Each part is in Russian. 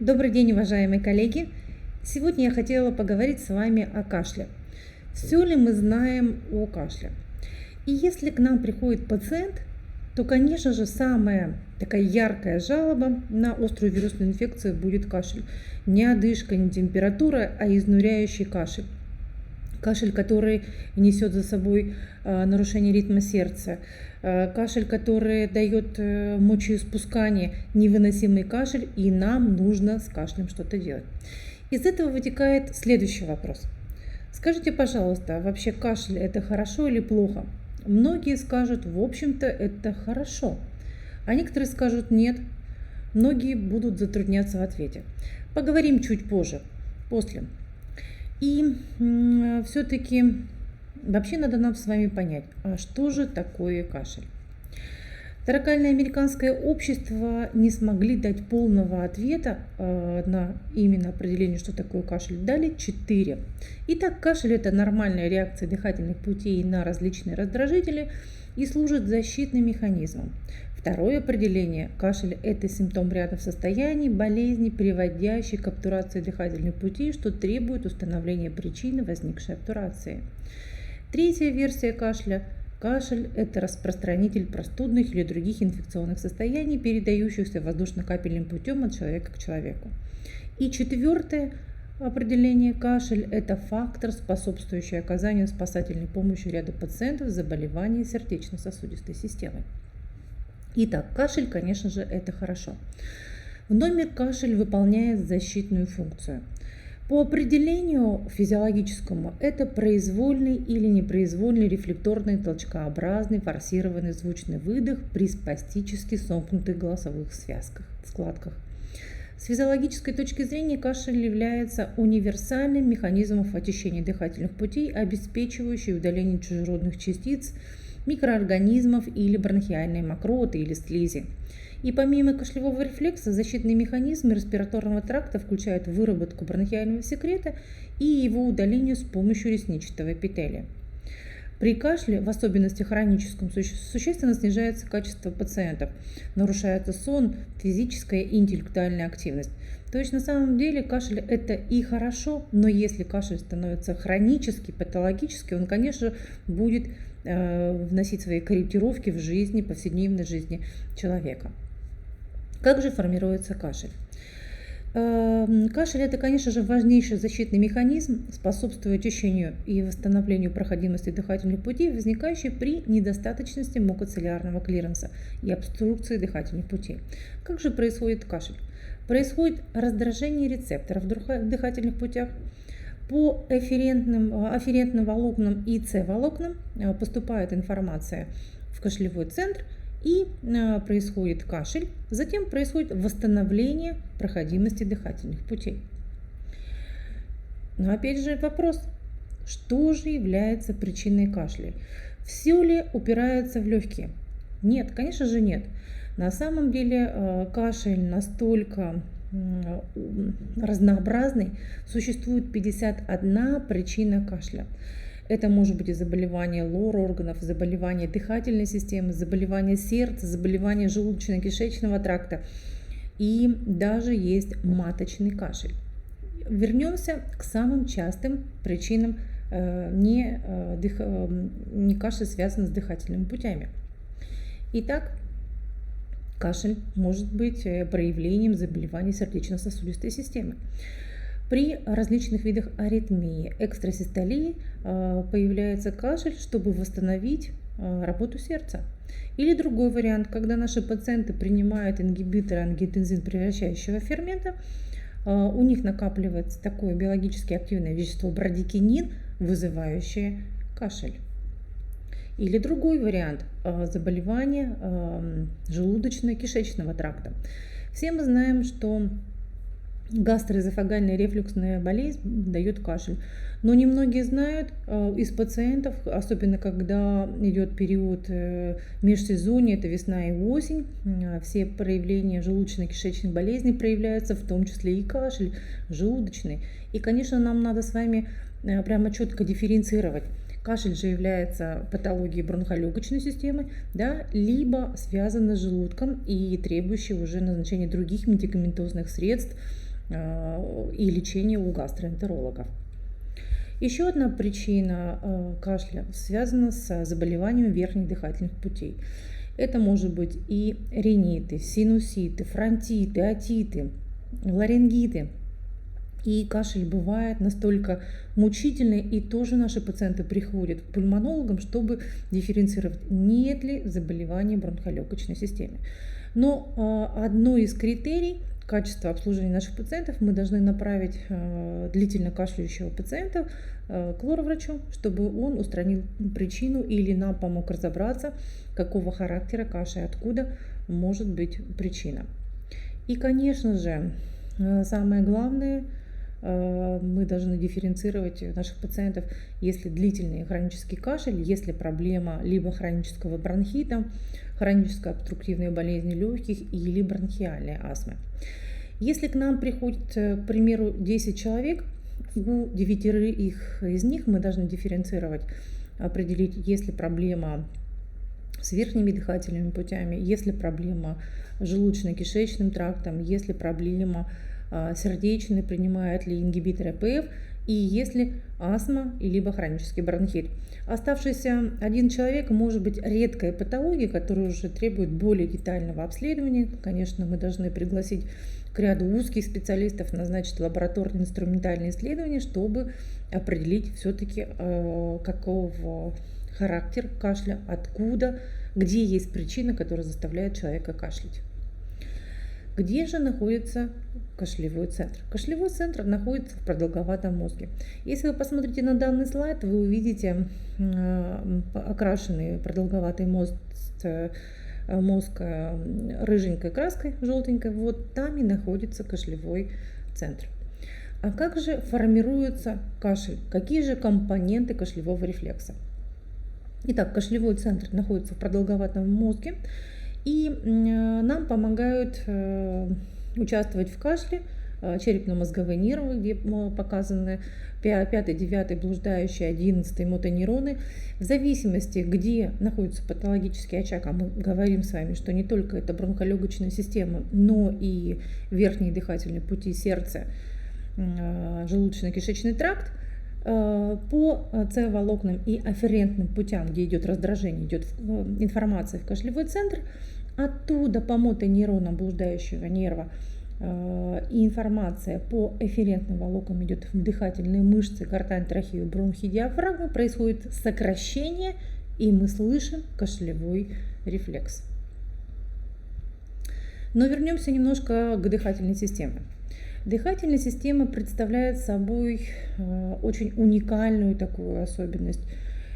Добрый день, уважаемые коллеги! Сегодня я хотела поговорить с вами о кашле. Все ли мы знаем о кашле? И если к нам приходит пациент, то, конечно же, самая такая яркая жалоба на острую вирусную инфекцию будет кашель. Не одышка, не температура, а изнуряющий кашель. Кашель, который несет за собой нарушение ритма сердца, кашель, который дает мочеиспускание, невыносимый кашель, и нам нужно с кашлем что-то делать. Из этого вытекает следующий вопрос. Скажите, пожалуйста, вообще кашель это хорошо или плохо? Многие скажут, в общем-то, это хорошо, а некоторые скажут нет. Многие будут затрудняться в ответе. Поговорим чуть позже, после. И все-таки вообще надо нам с вами понять, а что же такое кашель? Торакальное американское общество не смогли дать полного ответа на именно определение, что такое кашель. Дали 4. Итак, кашель – это нормальная реакция дыхательных путей на различные раздражители и служит защитным механизмом. Второе определение – кашель – это симптом ряда состояний, болезни, приводящих к обтурации дыхательных путей, что требует установления причины возникшей обтурации. Третья версия кашля – кашель – это распространитель простудных или других инфекционных состояний, передающихся воздушно-капельным путем от человека к человеку. И четвертое определение – кашель – это фактор, способствующий оказанию спасательной помощи ряду пациентов с заболеванием сердечно-сосудистой системы. Итак, кашель, конечно же, это хорошо. В норме кашель выполняет защитную функцию. По определению физиологическому это произвольный или непроизвольный рефлекторный толчкообразный форсированный звучный выдох при спастически сомкнутых голосовых складках. С физиологической точки зрения кашель является универсальным механизмом очищения дыхательных путей, обеспечивающий удаление чужеродных частиц, микроорганизмов или бронхиальной мокроты или слизи. И помимо кашлевого рефлекса, защитные механизмы респираторного тракта включают выработку бронхиального секрета и его удаление с помощью ресничного эпителия. При кашле, в особенности хроническом, существенно снижается качество пациентов, нарушается сон, физическая и интеллектуальная активность. То есть на самом деле кашель это и хорошо, но если кашель становится хронический, патологический, он, конечно, будет вносить свои корректировки в жизни, повседневной жизни человека. Как же формируется кашель? Кашель – это, конечно же, важнейший защитный механизм, способствует очищению и восстановлению проходимости дыхательных путей, возникающей при недостаточности мукоциллярного клиренса и обструкции дыхательных путей. Как же происходит кашель? Происходит раздражение рецепторов в дыхательных путях. По афферентным волокнам и С-волокнам поступает информация в кашлевой центр, и происходит кашель, затем происходит восстановление проходимости дыхательных путей. Но опять же вопрос, что же является причиной кашля? Все ли упирается в легкие? Нет, конечно же нет. На самом деле кашель настолько разнообразный, существует 51 причина кашля. Это может быть и заболевание лор-органов, заболевание дыхательной системы, заболевание сердца, заболевание желудочно-кишечного тракта и даже есть маточный кашель. Вернемся к самым частым причинам не кашля, связанного с дыхательными путями. Итак, кашель может быть проявлением заболеваний сердечно-сосудистой системы. При различных видах аритмии, экстрасистолии появляется кашель, чтобы восстановить работу сердца. Или другой вариант, когда наши пациенты принимают ингибиторы ангиотензин превращающего фермента, у них накапливается такое биологически активное вещество брадикинин, вызывающее кашель. Или другой вариант – заболевание желудочно-кишечного тракта. Все мы знаем, что гастроэзофагальная рефлюксная болезнь дает кашель. Но немногие знают из пациентов, особенно когда идет период межсезонья, это весна и осень, все проявления желудочно-кишечных болезней проявляются, в том числе и кашель, желудочный. И, конечно, нам надо с вами прямо четко дифференцировать. Кашель же является патологией бронхолегочной системы, да, либо связано с желудком и требующей уже назначения других медикаментозных средств, и лечение у гастроэнтерологов. Еще одна причина кашля связана с заболеванием верхних дыхательных путей. Это может быть и риниты, синуситы, фронтиты, отиты, ларингиты. И кашель бывает настолько мучительный, и тоже наши пациенты приходят к пульмонологам, чтобы дифференцировать, нет ли заболевания бронхолегочной системы. Но одно из критерий качества обслуживания наших пациентов мы должны направить длительно кашляющего пациента к лор-врачу, чтобы он устранил причину или нам помог разобраться, какого характера кашель, откуда может быть причина. И, конечно же, самое главное, мы должны дифференцировать наших пациентов, если длительный хронический кашель, если проблема либо хронического бронхита, хронической обструктивной болезни легких или бронхиальной астмы. Если к нам приходит, к примеру, 10 человек, у 9 из них мы должны дифференцировать, определить, есть ли проблема с верхними дыхательными путями, есть ли проблема с желудочно-кишечным трактом, есть ли проблема сердечный, принимает ли ингибитор АПФ, и если астма либо хронический бронхит. Оставшийся один человек может быть редкая патология, которая уже требует более детального обследования. Конечно, мы должны пригласить к ряду узких специалистов, назначить лабораторные инструментальные исследования, чтобы определить все-таки какого характер кашля, откуда, где есть причина, которая заставляет человека кашлять. Где же находится кашлевой центр? Кашлевой центр находится в продолговатом мозге. Если вы посмотрите на данный слайд, вы увидите окрашенный продолговатый мозг рыженькой краской, желтенькой. Вот там и находится кашлевой центр. А как же формируется кашель? Какие же компоненты кашлевого рефлекса? Итак, кашлевой центр находится в продолговатом мозге. И нам помогают участвовать в кашле черепно-мозговые нервы, где показаны 5, 9, блуждающие, 11 мотонейроны. В зависимости, где находится патологический очаг, а мы говорим с вами, что не только это бронхолегочная система, но и верхние дыхательные пути сердца, желудочно-кишечный тракт, по С-волокнам и афферентным путям, где идет раздражение, идет информация в кашлевой центр, оттуда по мотонейронам блуждающего нерва и информация по эфферентным волокнам идет в дыхательные мышцы, гортань, трахею, бронхи, диафрагму, происходит сокращение, и мы слышим кашлевой рефлекс. Но вернемся немножко к дыхательной системе. Дыхательная система представляет собой очень уникальную такую особенность,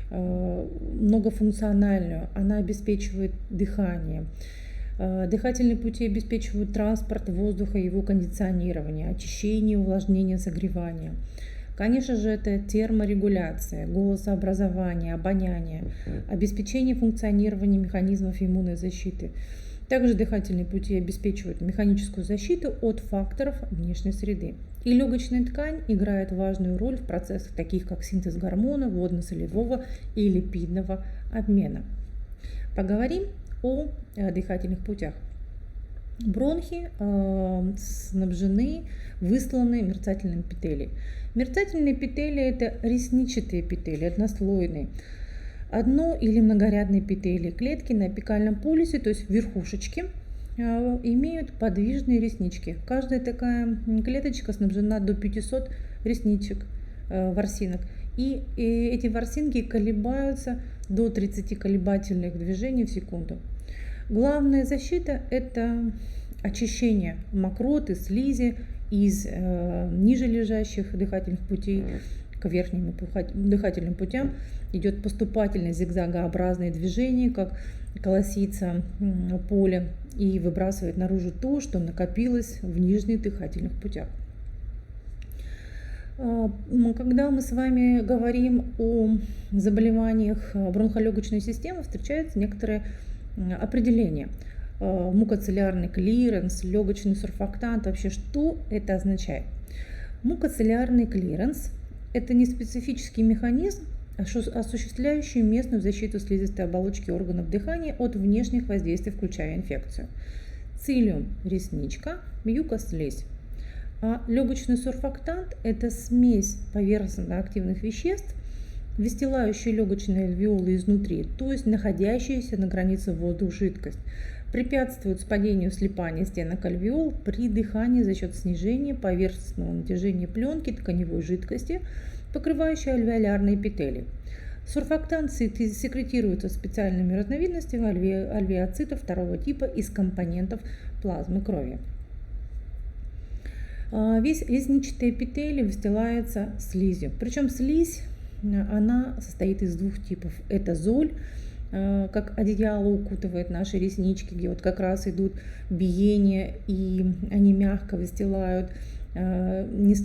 многофункциональную. Она обеспечивает дыхание. Дыхательные пути обеспечивают транспорт воздуха, его кондиционирование, очищение, увлажнение, согревание. Конечно же, это терморегуляция, голосообразование, обоняние, обеспечение функционирования механизмов иммунной защиты. Также дыхательные пути обеспечивают механическую защиту от факторов внешней среды. И легочная ткань играет важную роль в процессах, таких как синтез гормона, водно-солевого и липидного обмена. Поговорим о дыхательных путях. Бронхи снабжены, высланы мерцательным эпителием. Мерцательные эпителии – это ресничатые эпителии, однослойные. Одно- или многорядные эпителии клетки на апикальном полюсе, то есть верхушечки, имеют подвижные реснички. Каждая такая клеточка снабжена до 500 ресничек, ворсинок. И эти ворсинки колебаются до 30 колебательных движений в секунду. Главная защита – это очищение мокроты, слизи из ниже лежащих дыхательных путей к верхним дыхательным путям. Идет поступательное зигзагообразное движение, как колосится поле, и выбрасывает наружу то, что накопилось в нижних дыхательных путях. Когда мы с вами говорим о заболеваниях бронхолегочной системы, встречаются некоторые определения. Мукоциллярный клиренс, легочный сурфактант. Вообще, что это означает? Мукоциллярный клиренс – это неспецифический механизм, осуществляющий местную защиту слизистой оболочки органов дыхания от внешних воздействий, включая инфекцию. Цилиум – ресничка, мьюкос – слизь. А легочный сурфактант – это смесь поверхностно-активных веществ, выстилающая легочные альвеолы изнутри, то есть находящаяся на границе воздух-жидкость, препятствует падению слипания стенок альвеол при дыхании за счет снижения поверхностного натяжения пленки тканевой жидкости, покрывающей альвеолярные эпители. Сурфактант секретируется специальными разновидностями альвеоцитов второго типа из компонентов плазмы крови. Весь ресничатый эпителий выстилается слизью. Причем слизь, она состоит из двух типов. Это золь, как одеяло укутывает наши реснички, где вот как раз идут биения, и они мягко выстилают,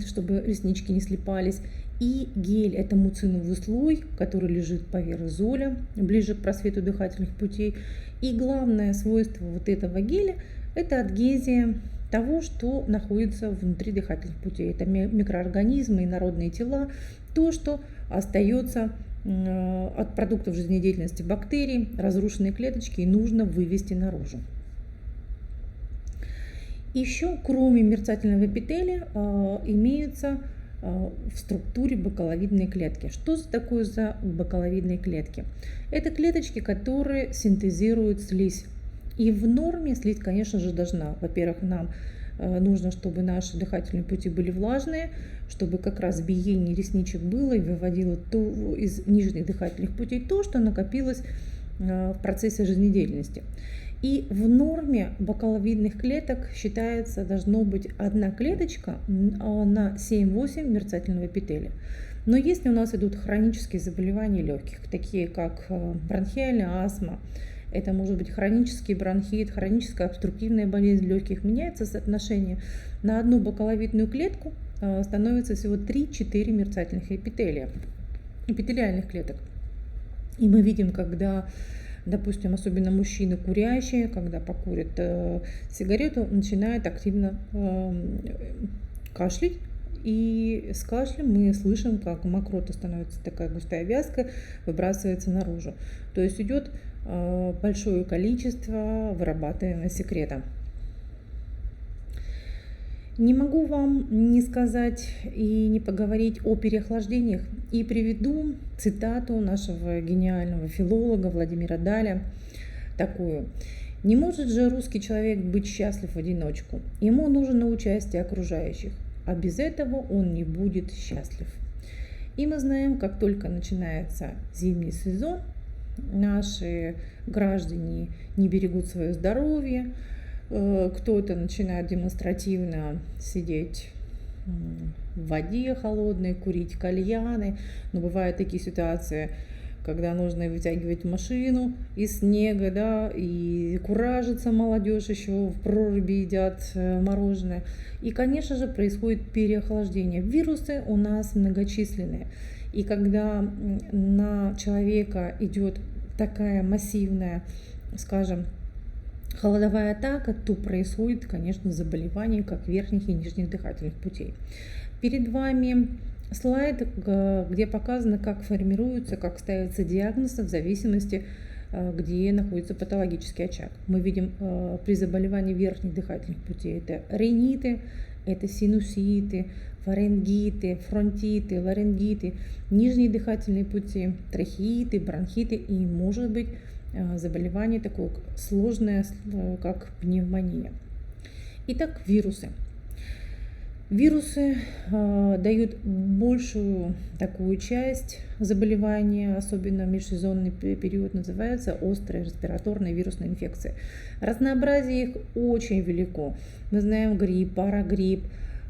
чтобы реснички не слипались. И гель – это муциновый слой, который лежит поверх золя, ближе к просвету дыхательных путей. И главное свойство вот этого геля – это адгезия того, что находится внутри дыхательных путей. Это микроорганизмы, инородные тела, то, что остается от продуктов жизнедеятельности бактерий, разрушенные клеточки, и нужно вывести наружу. Еще, кроме мерцательного эпителия, имеются в структуре бакаловидные клетки. Что такое за бакаловидные клетки? Это клеточки, которые синтезируют слизь. И в норме слизь, конечно же, должна. Во-первых, нам нужно, чтобы наши дыхательные пути были влажные, чтобы как раз биение ресничек было и выводило из нижних дыхательных путей то, что накопилось в процессе жизнедеятельности. И в норме бакаловидных клеток считается, должно быть одна клеточка на 7-8 мерцательного эпителия. Но если у нас идут хронические заболевания легких, такие как бронхиальная астма, это может быть хронический бронхит, хроническая обструктивная болезнь легких, меняется соотношение. На одну бакаловидную клетку становится всего 3-4 мерцательных эпителия, эпителиальных клеток. И мы видим, когда, допустим, особенно мужчины курящие, когда покурят сигарету, начинают активно кашлять. И с кашлем мы слышим, как мокрота становится такая густая, вязкая, выбрасывается наружу. То есть идет большое количество вырабатываемого секрета. Не могу вам не сказать и не поговорить о переохлаждениях. И приведу цитату нашего гениального филолога Владимира Даля, такую. «Не может же русский человек быть счастлив в одиночку. Ему нужно участие окружающих, а без этого он не будет счастлив». И мы знаем, как только начинается зимний сезон, наши граждане не берегут свое здоровье, кто-то начинает демонстративно сидеть в воде холодной, курить кальяны. Но бывают такие ситуации, когда нужно вытягивать машину из снега, да, и куражится молодежь, еще в проруби едят мороженое. И, конечно же, происходит переохлаждение. Вирусы у нас многочисленные. И когда на человека идет такая массивная, скажем, холодовая атака, то происходит, конечно, заболевание как верхних и нижних дыхательных путей. Перед вами слайд, где показано, как формируется, как ставится диагноз в зависимости, где находится патологический очаг. Мы видим при заболевании верхних дыхательных путей это риниты, это синуситы, фарингиты, фронтиты, ларингиты, нижние дыхательные пути, трахеиты, бронхиты и, может быть, заболевание такое сложное, как пневмония. Итак, вирусы. Вирусы дают большую такую часть заболевания, особенно в межсезонный период, называется острая респираторная вирусная инфекция. Разнообразие их очень велико. Мы знаем грипп, парагрипп,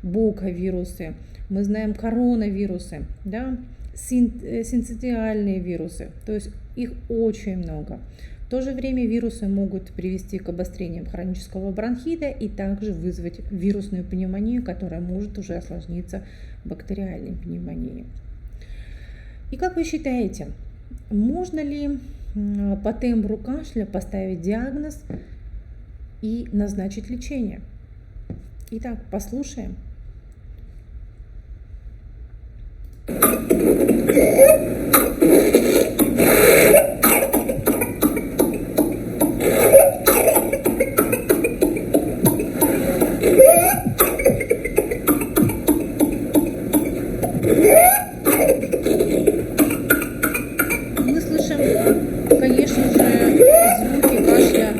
боковирусы, мы знаем коронавирусы, да, синцитиальные вирусы, то есть их очень много. В то же время вирусы могут привести к обострениям хронического бронхита и также вызвать вирусную пневмонию, которая может уже осложниться бактериальной пневмонией. И как вы считаете, можно ли по тембру кашля поставить диагноз и назначить лечение? Итак, послушаем. Мы слышим, конечно же, звуки кашля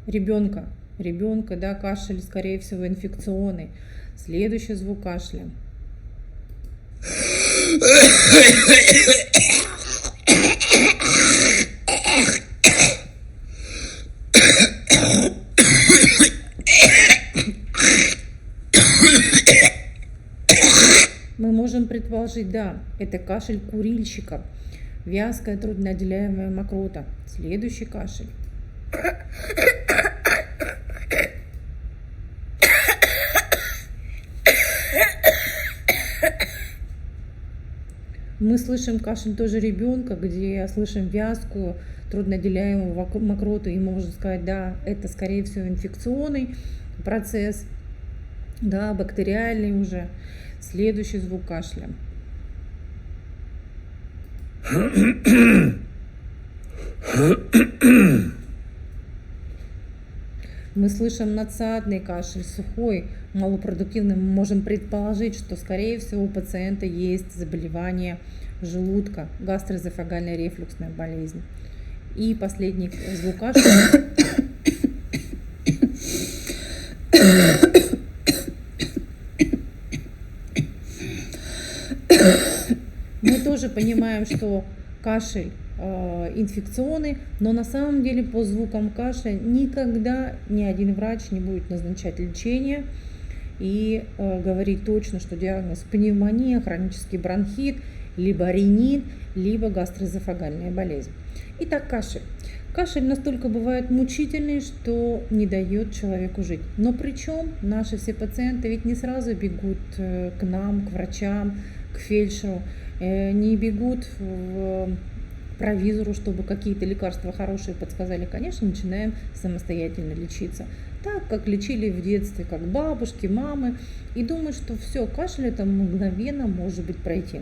ребенка. Ребенка, да, кашель, скорее всего, инфекционный. Следующий звук кашля. Мы можем предположить, да, это кашель курильщика, вязкая трудноотделяемая мокрота. Следующий кашель. Мы слышим кашель тоже ребенка, где слышим вязкую трудноотделяемую мокроту, и мы можем сказать, да, это скорее всего инфекционный процесс, да, бактериальный уже. Следующий звук кашля. Мы слышим надсадный кашель, сухой, малопродуктивный. Мы можем предположить, что, скорее всего, у пациента есть заболевание желудка, гастроэзофагальная рефлюксная болезнь. И последний звук кашля. Мы тоже понимаем, что кашель инфекционный, но на самом деле по звукам кашля никогда ни один врач не будет назначать лечение и говорить точно, что диагноз пневмония, хронический бронхит, либо ринит, либо гастроэзофагальная болезнь. Итак, кашель. Кашель настолько бывает мучительный, что не дает человеку жить. Но причем наши все пациенты ведь не сразу бегут к нам, к врачам, к фельдшеру, не бегут в провизору, чтобы какие-то лекарства хорошие подсказали. Конечно, начинаем самостоятельно лечиться. Так, как лечили в детстве, как бабушки, мамы. И думают, что все, кашель это мгновенно может быть пройти.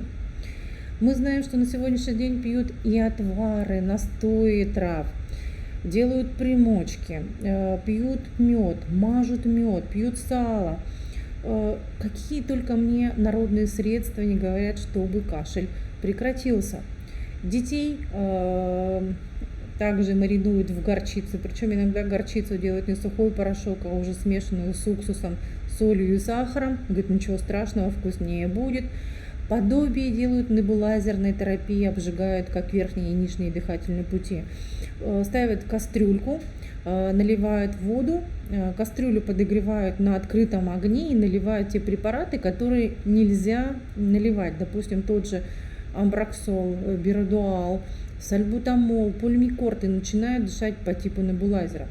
Мы знаем, что на сегодняшний день пьют и отвары, настои трав, делают примочки, пьют мед, мажут мед, пьют сало. Какие только мне народные средства не говорят, чтобы кашель прекратился. Детей также маринуют в горчицу, причем иногда горчицу делают не сухой порошок, а уже смешанную с уксусом, солью и сахаром. Говорит, ничего страшного, вкуснее будет. Подобие делают небулайзерной терапии, обжигают как верхние и нижние дыхательные пути. Ставят кастрюльку, наливают воду, кастрюлю подогревают на открытом огне и наливают те препараты, которые нельзя наливать. Допустим, тот же амброксол, биридуал, сальбутамол, пульмикорт, и начинают дышать по типу небулайзера.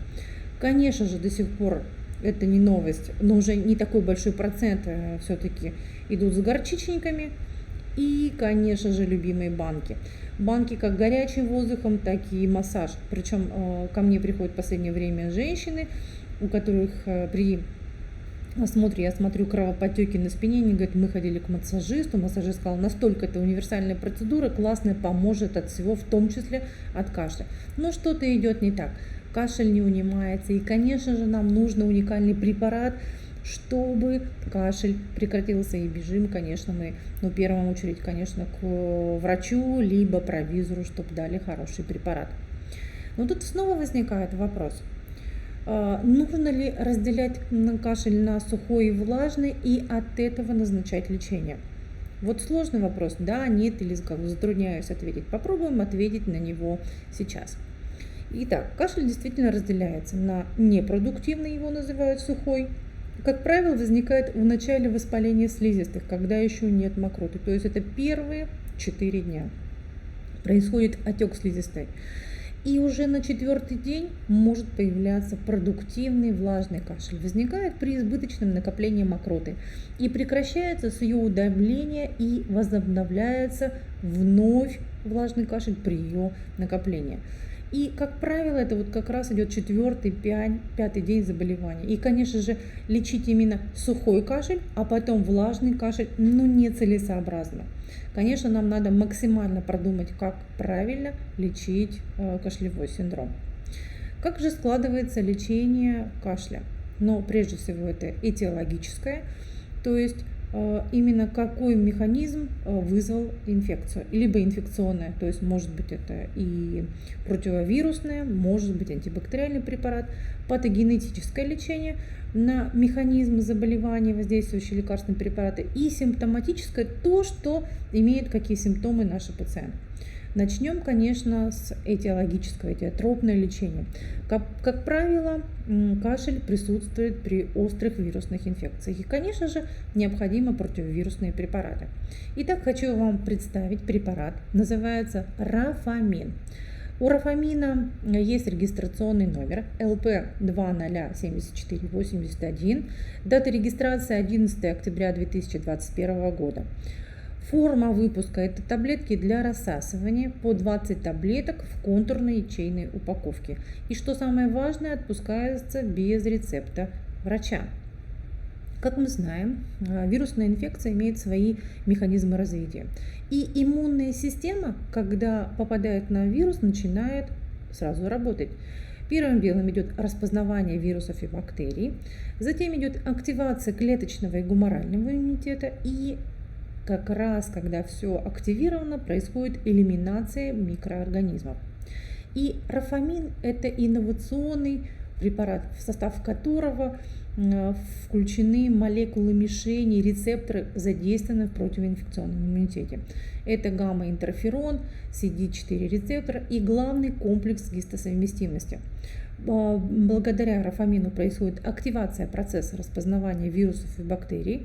Конечно же, до сих пор это не новость, но уже не такой большой процент все-таки идут с горчичниками. И, конечно же, любимые банки. Банки как горячим воздухом, так и массаж. Причем ко мне приходят в последнее время женщины, у которых при осмотре я смотрю кровоподтеки на спине, они говорят, мы ходили к массажисту, массажист сказал, настолько это универсальная процедура, классная, поможет от всего, в том числе от кашля. Но что-то идет не так. Кашель не унимается, и, конечно же, нам нужен уникальный препарат, чтобы кашель прекратился, и бежим, конечно, мы, в первую очередь, конечно, к врачу, либо провизору, чтобы дали хороший препарат. Но тут снова возникает вопрос, нужно ли разделять кашель на сухой и влажный и от этого назначать лечение? Вот сложный вопрос, да, нет или затрудняюсь ответить. Попробуем ответить на него сейчас. Итак, кашель действительно разделяется на непродуктивный, его называют сухой. Как правило, возникает в начале воспаления слизистых, когда еще нет мокроты. То есть это первые 4 дня. Происходит отек слизистой. И уже на 4-й день может появляться продуктивный влажный кашель. Возникает при избыточном накоплении мокроты. И прекращается с ее удаления и возобновляется вновь влажный кашель при ее накоплении. И, как правило, это вот как раз идет 4-й, 5-й день заболевания. И, конечно же, лечить именно сухой кашель, а потом влажный кашель, нецелесообразно. Конечно, нам надо максимально продумать, как правильно лечить кашлевой синдром. Как же складывается лечение кашля? Но прежде всего это этиологическое, то есть именно какой механизм вызвал инфекцию, либо инфекционная, то есть может быть это и противовирусное, может быть антибактериальный препарат, патогенетическое лечение на механизм заболевания, воздействующие лекарственные препараты, и симптоматическое, то, что имеет какие симптомы наши пациенты. Начнем, конечно, с этиологического, этиотропное лечение. Как правило, кашель присутствует при острых вирусных инфекциях. И, конечно же, необходимы противовирусные препараты. Итак, хочу вам представить препарат. Называется Рафамин. У Рафамина есть регистрационный номер ЛП207481. Дата регистрации 11 октября 2021 года. Форма выпуска – это таблетки для рассасывания по 20 таблеток в контурной ячейной упаковке. И что самое важное, отпускается без рецепта врача. Как мы знаем, вирусная инфекция имеет свои механизмы развития. И иммунная система, когда попадает на вирус, начинает сразу работать. Первым делом идет распознавание вирусов и бактерий, затем идет активация клеточного и гуморального иммунитета, и как раз, когда все активировано, происходит элиминация микроорганизмов. И Рафамин – это инновационный препарат, в состав которого включены молекулы мишени, рецепторы, задействованные в противоинфекционном иммунитете. Это гамма-интерферон, CD4 рецептор и главный комплекс гистосовместимости. Благодаря Рафамину происходит активация процесса распознавания вирусов и бактерий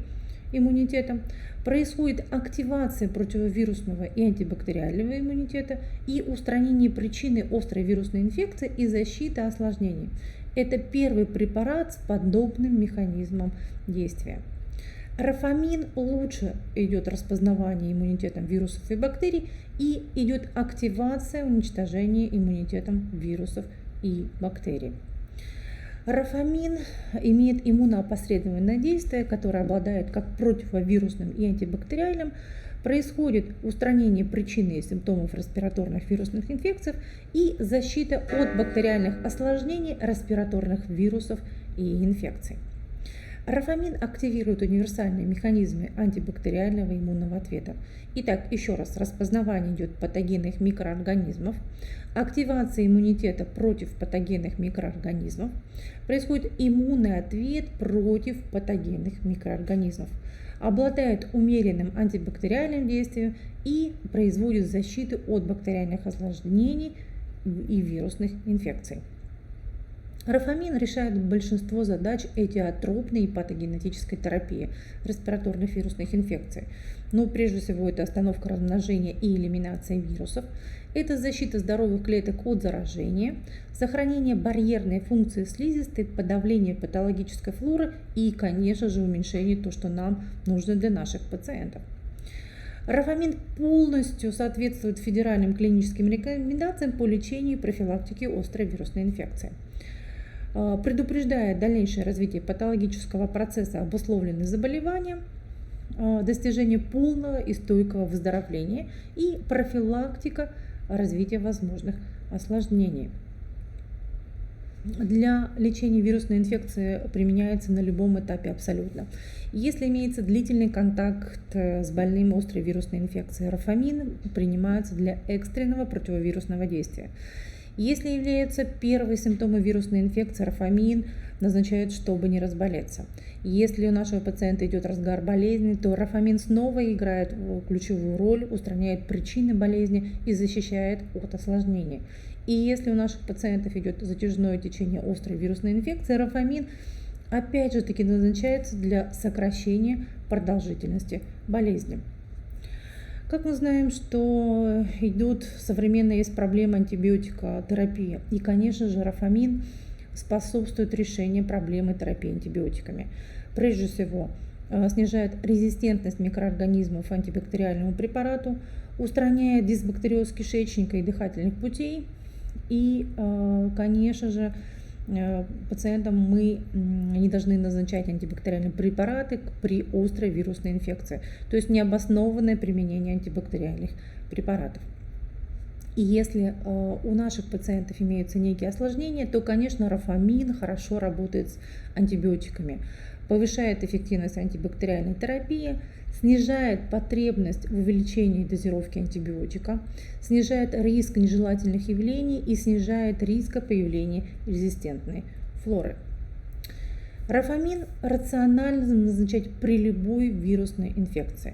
иммунитетом, происходит активация противовирусного и антибактериального иммунитета и устранение причины острой вирусной инфекции и защита осложнений. Это первый препарат с подобным механизмом действия. Рафамин лучше идет распознавание иммунитетом вирусов и бактерий и идет активация уничтожения иммунитетом вирусов и бактерий. Рафамин имеет иммуноопосредованное действие, которое обладает как противовирусным и антибактериальным. Происходит устранение причины и симптомов респираторных вирусных инфекций и защита от бактериальных осложнений респираторных вирусов и инфекций. Рафамин активирует универсальные механизмы антибактериального иммунного ответа. Итак, еще раз, распознавание идет патогенных микроорганизмов, активация иммунитета против патогенных микроорганизмов, происходит иммунный ответ против патогенных микроорганизмов, обладает умеренным антибактериальным действием и производит защиту от бактериальных осложнений и вирусных инфекций. Рафамин решает большинство задач этиотропной и патогенетической терапии респираторных вирусных инфекций. Но прежде всего это остановка размножения и элиминация вирусов, это защита здоровых клеток от заражения, сохранение барьерной функции слизистой, подавление патологической флоры и, конечно же, уменьшение то, что нам нужно для наших пациентов. Рафамин полностью соответствует федеральным клиническим рекомендациям по лечению и профилактике острой вирусной инфекции. Предупреждает дальнейшее развитие патологического процесса, обусловленного заболеванием, достижение полного и стойкого выздоровления и профилактика развития возможных осложнений. Для лечения вирусной инфекции применяется на любом этапе абсолютно. Если имеется длительный контакт с больным острой вирусной инфекцией, рафамин принимается для экстренного противовирусного действия. Если являются первые симптомы вирусной инфекции, рафамин назначают, чтобы не разболеться. Если у нашего пациента идет разгар болезни, то рафамин снова играет ключевую роль, устраняет причины болезни и защищает от осложнений. И если у наших пациентов идет затяжное течение острой вирусной инфекции, рафамин опять же таки назначается для сокращения продолжительности болезни. Как мы знаем, что идут современные есть проблемы антибиотикотерапии. И, конечно же, рафамин способствует решению проблемы терапии антибиотиками. Прежде всего, снижает резистентность микроорганизмов антибактериальному препарату, устраняет дисбактериоз кишечника и дыхательных путей. И, конечно же, пациентам мы не должны назначать антибактериальные препараты при острой вирусной инфекции, то есть необоснованное применение антибактериальных препаратов. И если у наших пациентов имеются некие осложнения, то, конечно, рафамин хорошо работает с антибиотиками. повышает эффективность антибактериальной терапии, снижает потребность в увеличении дозировки антибиотика, снижает риск нежелательных явлений и снижает риск появления резистентной флоры. Рафамин рационально назначать при любой вирусной инфекции.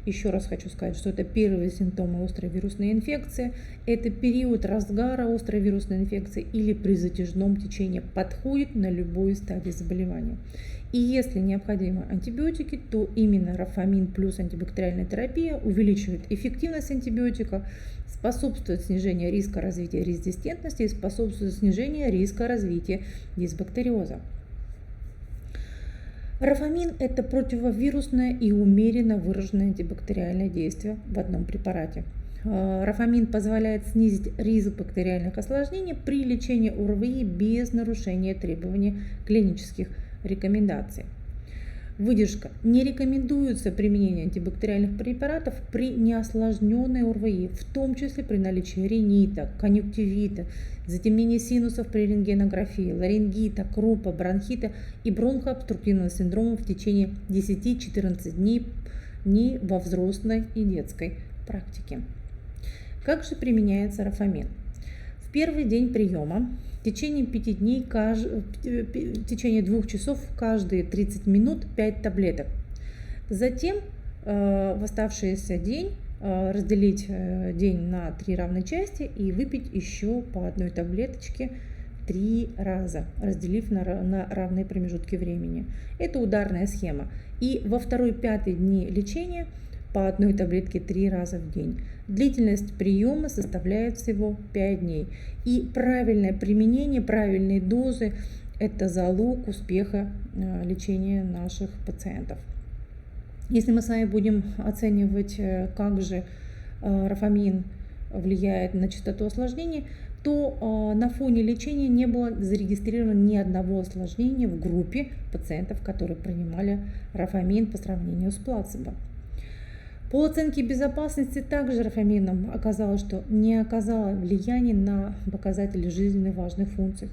Еще раз хочу сказать, что это первые симптомы острой вирусной инфекции, это период разгара острой вирусной инфекции или при затяжном течении, подходит на любой стадии заболевания. И если необходимы антибиотики, то именно рафамин плюс антибактериальная терапия увеличивает эффективность антибиотика, способствует снижению риска развития резистентности и способствует снижению риска развития дисбактериоза. Рафамин – это противовирусное и умеренно выраженное антибактериальное действие в одном препарате. Рафамин позволяет снизить риск бактериальных осложнений при лечении ОРВИ без нарушения требований клинических рекомендаций. Выдержка. Не рекомендуется применение антибактериальных препаратов при неосложненной ОРВИ, в том числе при наличии ринита, конъюнктивита, затемнения синусов при рентгенографии, ларингита, крупа, бронхита и бронхообструктивного синдрома в течение 10-14 дней во взрослой и детской практике. Как же применяется рафамин? В первый день приема в течение 5 дней, в течение 2 часов каждые 30 минут 5 таблеток. Затем в оставшийся день разделить день на 3 равные части и выпить еще по одной таблеточке 3 раза, разделив на равные промежутки времени. Это ударная схема. И во 2-5 дни лечения по одной таблетке 3 раза в день. Длительность приема составляет всего 5 дней. И правильное применение, правильные дозы – это залог успеха лечения наших пациентов. Если мы с вами будем оценивать, как же рафамин влияет на частоту осложнений, то на фоне лечения не было зарегистрировано ни одного осложнения в группе пациентов, которые принимали рафамин по сравнению с плацебо. По оценке безопасности также рафамином оказалось, что не оказало влияния на показатели жизненно важных функций,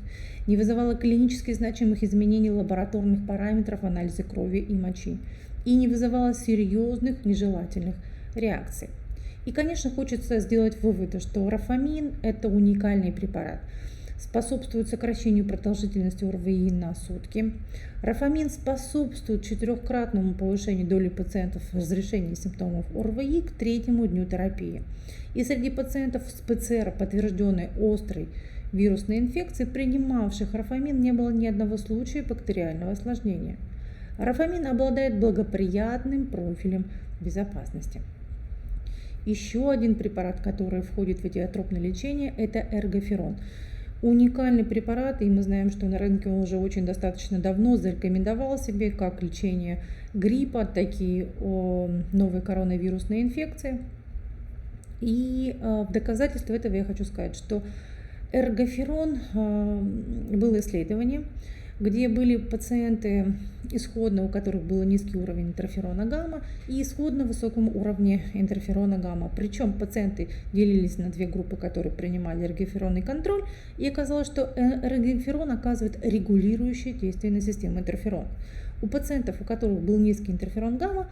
не вызывало клинически значимых изменений лабораторных параметров анализа крови и мочи и не вызывало серьезных нежелательных реакций. И, конечно, хочется сделать выводы, что рафамин – это уникальный препарат, способствует сокращению продолжительности ОРВИ на сутки. Рафамин способствует 4-кратному повышению доли пациентов в разрешении симптомов ОРВИ к 3-му дню терапии. И среди пациентов с ПЦР, подтвержденной острой вирусной инфекцией, принимавших рафамин, не было ни одного случая бактериального осложнения. Рафамин обладает благоприятным профилем безопасности. Еще один препарат, который входит в этиотропное лечение, это эргоферон. Уникальный препарат, и мы знаем, что на рынке он уже очень достаточно давно зарекомендовал себе как лечение гриппа, так и новой коронавирусной инфекции. И в доказательство этого я хочу сказать, что эргоферон было исследование, где были пациенты исходно, у которых был низкий уровень интерферона гамма и исходно высоком уровне интерферона гамма. Причем пациенты делились на 2 группы, которые принимали эргоферонный контроль, и оказалось, что эргоферон оказывает регулирующее действие на систему интерферон. У пациентов, у которых был низкий интерферон гамма,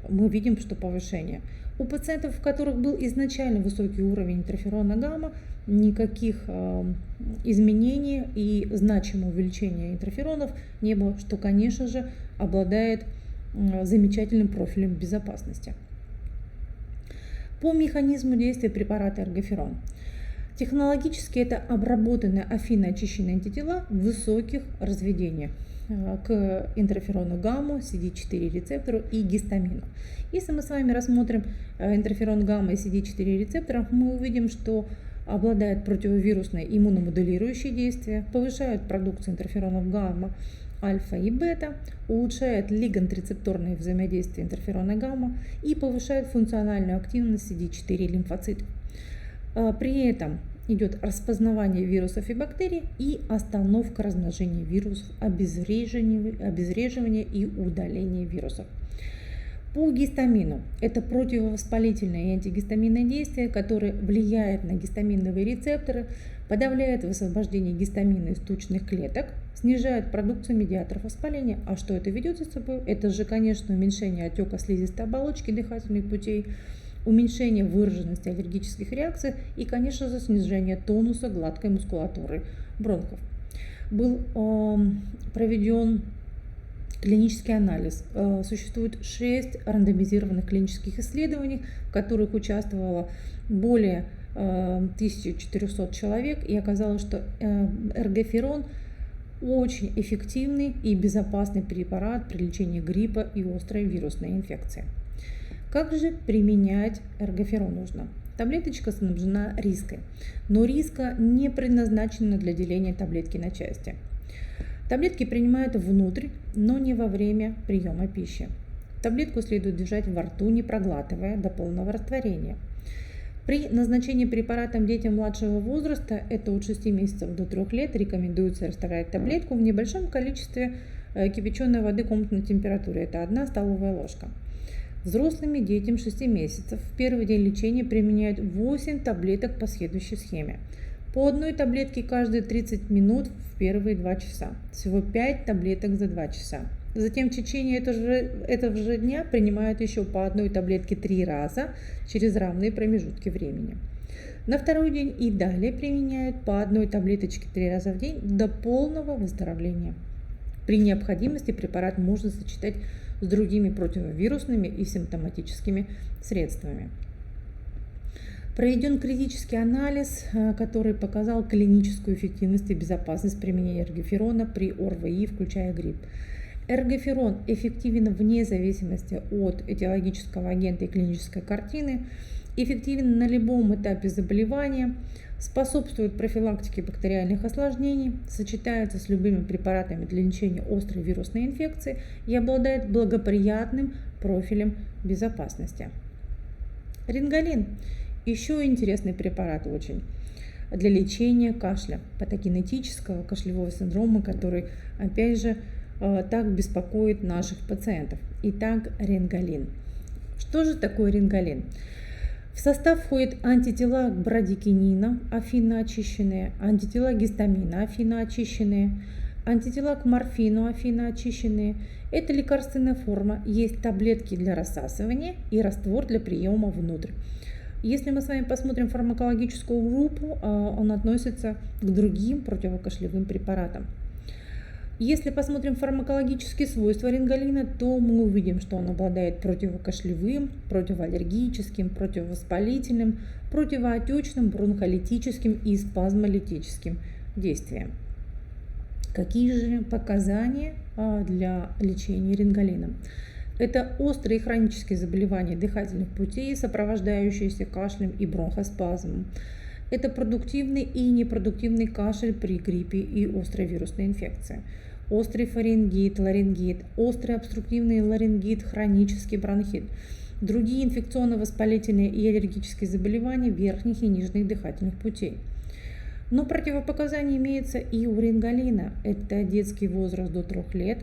мы видим, что повышение. У пациентов, у которых был изначально высокий уровень интерферона гамма, никаких изменений и значимого увеличения интерферонов не было, что, конечно же, обладает замечательным профилем безопасности. По механизму действия препарата эргоферон. Технологически это обработанные афиноочищенные антитела высоких разведений к интерферону гамма, CD4 рецептору и гистамину. Если мы с вами рассмотрим интерферон гамма и CD4 рецепторов, мы увидим, что обладает противовирусное иммуномодулирующее действие, повышает продукцию интерферонов гамма, альфа и бета, улучшает лиганд-рецепторное взаимодействие интерферона гамма и повышает функциональную активность CD4 лимфоцитов. При этом идет распознавание вирусов и бактерий и остановка размножения вирусов, обезвреживание и удаление вирусов. По гистамину. Это противовоспалительное и антигистаминное действие, которое влияет на гистаминовые рецепторы, подавляет высвобождение гистамина из тучных клеток, снижает продукцию медиаторов воспаления. А что это ведет за собой? Это же, конечно, уменьшение отека слизистой оболочки дыхательных путей, уменьшение выраженности аллергических реакций и, конечно же, снижение тонуса гладкой мускулатуры бронхов. Был проведен клинический анализ. Существует 6 рандомизированных клинических исследований, в которых участвовало более 1400 человек, и оказалось, что эргоферон очень эффективный и безопасный препарат при лечении гриппа и острой вирусной инфекции. Как же применять эргоферон нужно? Таблеточка снабжена риской, но риска не предназначена для деления таблетки на части. Таблетки принимают внутрь, но не во время приема пищи. Таблетку следует держать во рту, не проглатывая до полного растворения. При назначении препаратом детям младшего возраста, это от 6 месяцев до 3 лет, рекомендуется растворять таблетку в небольшом количестве кипяченой воды комнатной температуры, это 1 столовая ложка. Взрослыми детям 6 месяцев в первый день лечения применяют 8 таблеток по следующей схеме. По одной таблетке каждые 30 минут в первые 2 часа. Всего 5 таблеток за 2 часа. Затем в течение этого же дня принимают еще по одной таблетке 3 раза через равные промежутки времени. На второй день и далее применяют по одной таблеточке 3 раза в день до полного выздоровления. При необходимости препарат можно сочетать с другими противовирусными и симптоматическими средствами. Проведен критический анализ, который показал клиническую эффективность и безопасность применения эргоферона при ОРВИ, включая грипп. Эргоферон эффективен вне зависимости от этиологического агента и клинической картины, эффективен на любом этапе заболевания, способствует профилактике бактериальных осложнений, сочетается с любыми препаратами для лечения острой вирусной инфекции и обладает благоприятным профилем безопасности. Рингалин. Еще интересный препарат очень для лечения кашля, патогенетического кашлевого синдрома, который, опять же, так беспокоит наших пациентов. Итак, рингалин. Что же такое рингалин? В состав входят антитела к брадикинина, афинно очищенные, антитела гистамина, афинно очищенные, антитела к морфину, афинно очищенные. Это лекарственная форма, есть таблетки для рассасывания и раствор для приема внутрь. Если мы с вами посмотрим фармакологическую группу, он относится к другим противокашлевым препаратам. Если посмотрим фармакологические свойства рингалина, то мы увидим, что он обладает противокашлевым, противоаллергическим, противовоспалительным, противоотечным, бронхолитическим и спазмолитическим действием. Какие же показания для лечения рингалином? Это острые хронические заболевания дыхательных путей, сопровождающиеся кашлем и бронхоспазмом. Это продуктивный и непродуктивный кашель при гриппе и острой вирусной инфекции. Острый фарингит, ларингит, острый обструктивный ларингит, хронический бронхит. Другие инфекционно-воспалительные и аллергические заболевания верхних и нижних дыхательных путей. Но противопоказания имеются и у рингалина. Это детский возраст до 3 лет.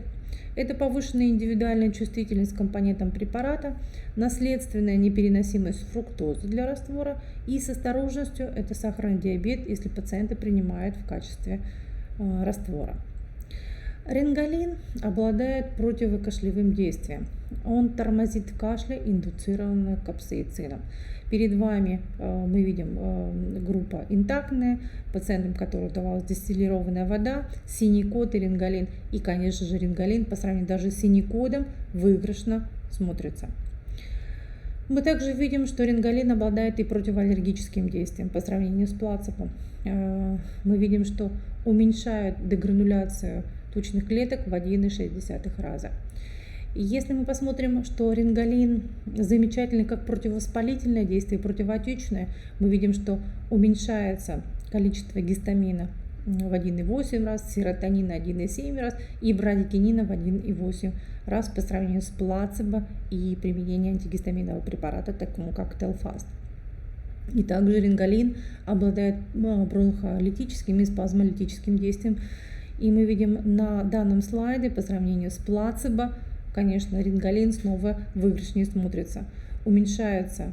Это повышенная индивидуальная чувствительность к компонентам препарата, наследственная непереносимость фруктозы для раствора и с осторожностью это сахарный диабет, если пациенты принимают в качестве раствора. Рингалин обладает противокашлевым действием. Он тормозит кашля, индуцированного капсаицином. Перед вами мы видим группа интактная, пациентам, которым давалась дистиллированная вода, синий код и рингалин. И, конечно же, рингалин по сравнению даже с синекодом выигрышно смотрится. Мы также видим, что рингалин обладает и противоаллергическим действием по сравнению с плацебо. Мы видим, что уменьшает дегрануляцию тучных клеток в 1,6 раза. Если мы посмотрим, что рингалин замечательный как противовоспалительное действие и противоотечное, мы видим, что уменьшается количество гистамина в 1,8 раз, серотонина 1,7 раз и брадикинина в 1,8 раз по сравнению с плацебо и применением антигистаминового препарата, такому как Телфаст. И также рингалин обладает бронхолитическим и спазмолитическим действием. И мы видим на данном слайде по сравнению с плацебо, конечно, рингалин снова выигрышнее смотрится. Уменьшается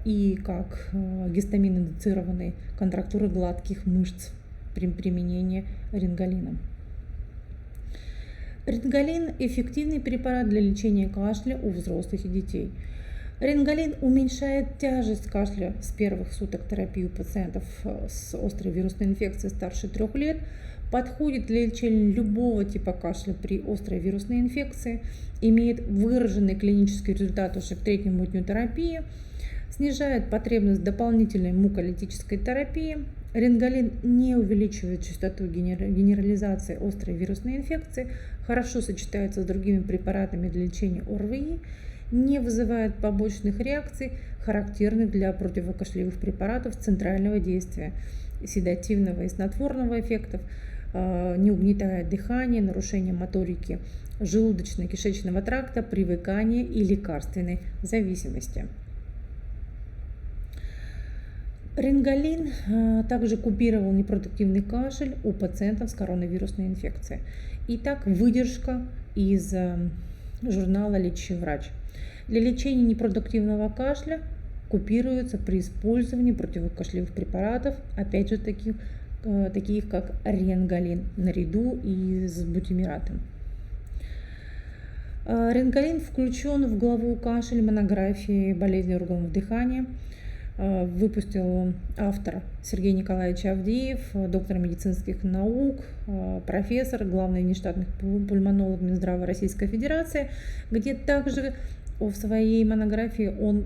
и как гистамин-индуцированные контрактуры гладких мышц при применении рингалина. Рингалин – эффективный препарат для лечения кашля у взрослых и детей. Рингалин уменьшает тяжесть кашля с первых суток терапии у пациентов с острой вирусной инфекцией старше 3 лет, подходит для лечения любого типа кашля при острой вирусной инфекции, имеет выраженный клинический результат уже к 3-му дню терапии, снижает потребность в дополнительной муколитической терапии. Рингалин не увеличивает частоту генерализации острой вирусной инфекции, хорошо сочетается с другими препаратами для лечения ОРВИ, не вызывает побочных реакций, характерных для противокашлевых препаратов центрального действия, седативного и снотворного эффектов, не угнетает дыхание, нарушение моторики желудочно-кишечного тракта, привыкания и лекарственной зависимости. Рингалин также купировал непродуктивный кашель у пациентов с коронавирусной инфекцией. Итак, выдержка из журнала «Лечащий врач». Для лечения непродуктивного кашля купируется при использовании противокашлевых препаратов, опять же таких как рингалин, наряду и с бутимиратом. Рингалин включен в главу «Кашель» монографии болезни органов дыхания. Выпустил автор Сергей Николаевич Авдеев, доктор медицинских наук, профессор, главный внештатный пульмонолог Минздрава Российской Федерации, где также в своей монографии он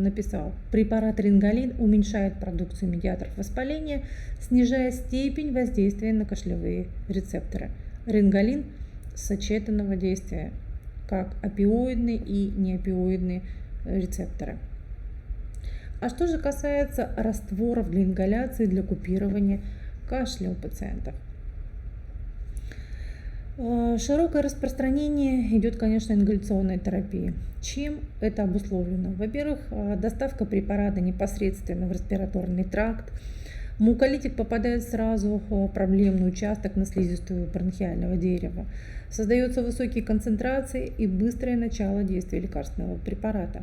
написал: препарат рингалин уменьшает продукцию медиаторов воспаления, снижая степень воздействия на кашлевые рецепторы. Рингалин сочетанного действия, как опиоидные и неопиоидные рецепторы. А что же касается растворов для ингаляции, для купирования кашля у пациентов? Широкое распространение идет, конечно, ингаляционной терапии. Чем это обусловлено? Во-первых, доставка препарата непосредственно в респираторный тракт. Муколитик попадает сразу в проблемный участок на слизистую бронхиального дерева. Создаются высокие концентрации и быстрое начало действия лекарственного препарата.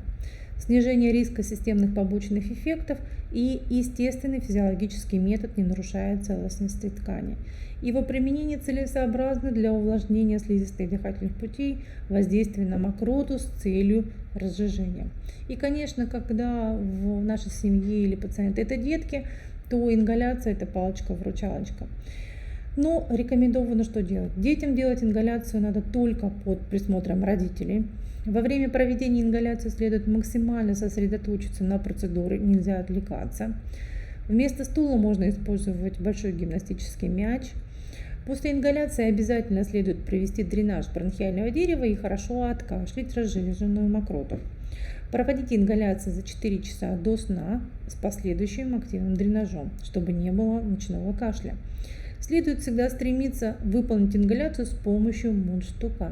Снижение риска системных побочных эффектов и естественный физиологический метод не нарушает целостности ткани. Его применение целесообразно для увлажнения слизистой дыхательных путей, воздействия на мокроту с целью разжижения. И, конечно, когда в нашей семье или пациенты это детки, то ингаляция – это палочка-выручалочка. Но рекомендовано что делать? Детям делать ингаляцию надо только под присмотром родителей. Во время проведения ингаляции следует максимально сосредоточиться на процедуре, нельзя отвлекаться. Вместо стула можно использовать большой гимнастический мяч. После ингаляции обязательно следует провести дренаж бронхиального дерева и хорошо откашлять разжиженную мокроту. Проводите ингаляцию за 4 часа до сна с последующим активным дренажом, чтобы не было ночного кашля. Следует всегда стремиться выполнить ингаляцию с помощью мундштука.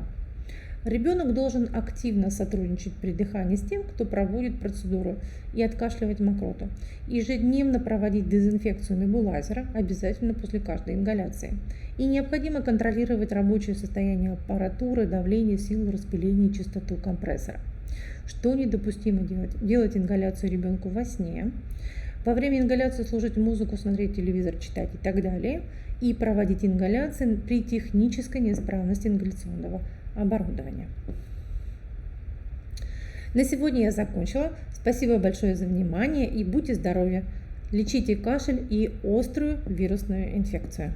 Ребенок должен активно сотрудничать при дыхании с тем, кто проводит процедуру, и откашливать мокроту. Ежедневно проводить дезинфекцию небулайзера обязательно после каждой ингаляции. И необходимо контролировать рабочее состояние аппаратуры, давление, силу распыления и частоту компрессора. Что недопустимо делать? Делать ингаляцию ребенку во сне, во время ингаляции слушать музыку, смотреть телевизор, читать и так далее. И проводить ингаляции при технической неисправности ингаляционного оборудования. На сегодня я закончила. Спасибо большое за внимание и будьте здоровы. Лечите кашель и острую вирусную инфекцию.